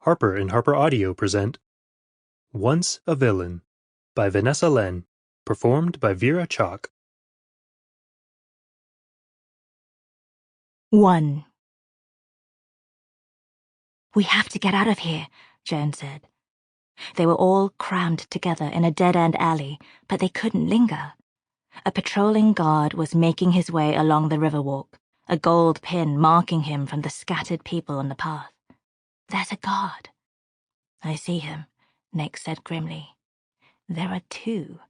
Harper and Harper Audio present Once a Villain by Vanessa Len, performed by Vera Chok. 1. "We have to get out of here," Joan said. They were all crammed together in a dead-end alley, but they couldn't linger. A patrolling guard was making his way along the riverwalk, a gold pin marking him from the scattered people on the path. "There's a guard." "I see him," Nick said grimly. "There are two."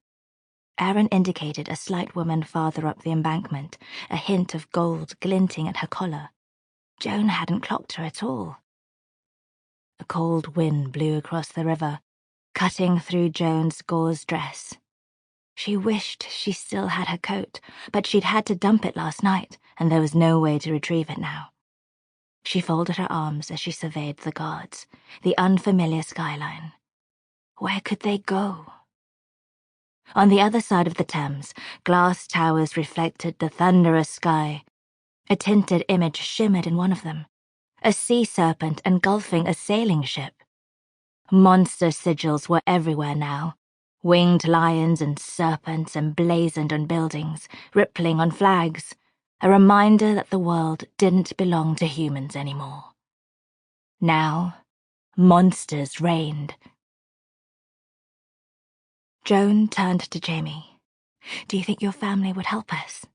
Aaron indicated a slight woman farther up the embankment, a hint of gold glinting at her collar. Joan hadn't clocked her at all. A cold wind blew across the river, cutting through Joan's gauze dress. She wished she still had her coat, but she'd had to dump it last night, and there was no way to retrieve it now. She folded her arms as she surveyed the guards, the unfamiliar skyline. Where could they go? On the other side of the Thames, glass towers reflected the thunderous sky. A tinted image shimmered in one of them, a sea serpent engulfing a sailing ship. Monster sigils were everywhere now, winged lions and serpents emblazoned on buildings, rippling on flags, a reminder that the world didn't belong to humans anymore. Now, monsters reigned. Joan turned to Jamie. "Do you think your family would help us?"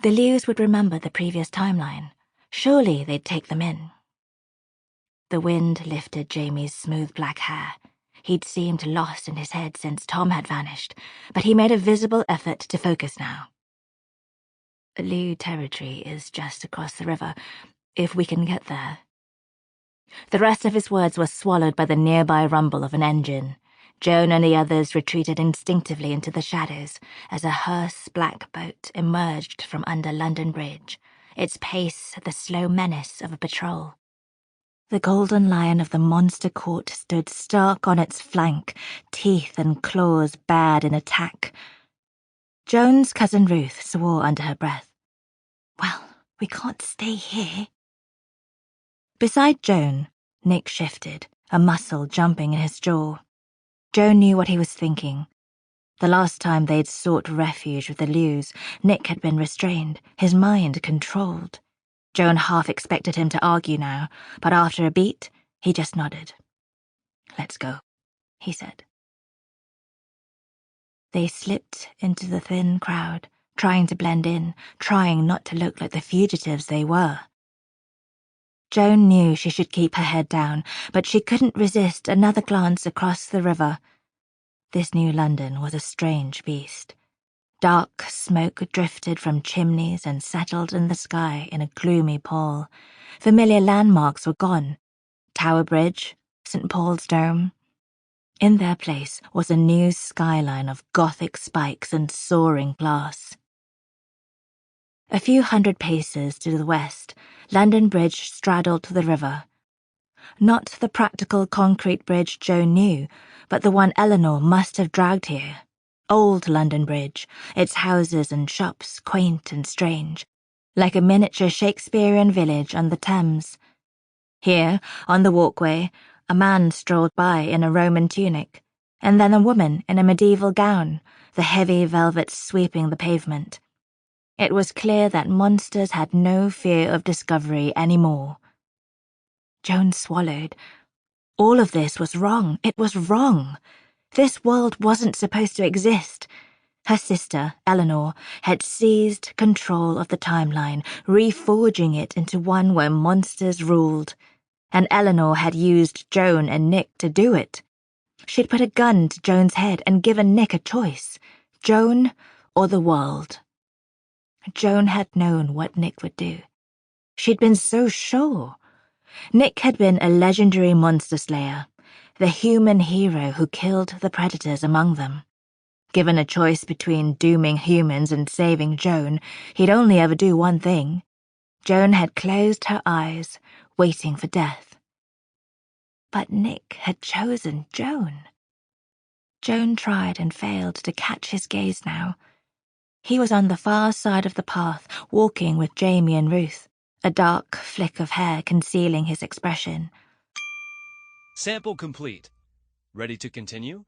The Lius would remember the previous timeline. Surely they'd take them in. The wind lifted Jamie's smooth black hair. He'd seemed lost in his head since Tom had vanished, but he made a visible effort to focus now. "Liu territory is just across the river, if we can get there." The rest of his words were swallowed by the nearby rumble of an engine. Joan and the others retreated instinctively into the shadows as a hearse black boat emerged from under London Bridge, its pace the slow menace of a patrol. The golden lion of the monster court stood stark on its flank, teeth and claws bared in attack. Joan's cousin Ruth swore under her breath. "Well, we can't stay here." Beside Joan, Nick shifted, a muscle jumping in his jaw. Joan knew what he was thinking. The last time they'd sought refuge with the Lius, Nick had been restrained, his mind controlled. Joan half expected him to argue now, but after a beat, he just nodded. "Let's go," he said. They slipped into the thin crowd, trying to blend in, trying not to look like the fugitives they were. Joan knew she should keep her head down, but she couldn't resist another glance across the river. This new London was a strange beast. Dark smoke drifted from chimneys and settled in the sky in a gloomy pall. Familiar landmarks were gone. Tower Bridge, St. Paul's Dome. In their place was a new skyline of Gothic spikes and soaring glass. A few hundred paces to the west, London Bridge straddled the river. Not the practical concrete bridge Joan knew, but the one Eleanor must have dragged here. Old London Bridge, its houses and shops quaint and strange, like a miniature Shakespearean village on the Thames. Here, on the walkway, a man strolled by in a Roman tunic, and then a woman in a medieval gown, the heavy velvet sweeping the pavement. It was clear that monsters had no fear of discovery anymore. Joan swallowed. All of this was wrong. It was wrong. This world wasn't supposed to exist. Her sister, Eleanor, had seized control of the timeline, reforging it into one where monsters ruled. And Eleanor had used Joan and Nick to do it. She'd put a gun to Joan's head and given Nick a choice. Joan or the world. Joan had known what Nick would do. She'd been so sure. Nick had been a legendary monster slayer, the human hero who killed the predators among them. Given a choice between dooming humans and saving Joan, he'd only ever do one thing. Joan had closed her eyes, waiting for death. But Nick had chosen Joan. Joan tried and failed to catch his gaze now. He was on the far side of the path, walking with Jamie and Ruth, a dark flick of hair concealing his expression. Sample complete. Ready to continue?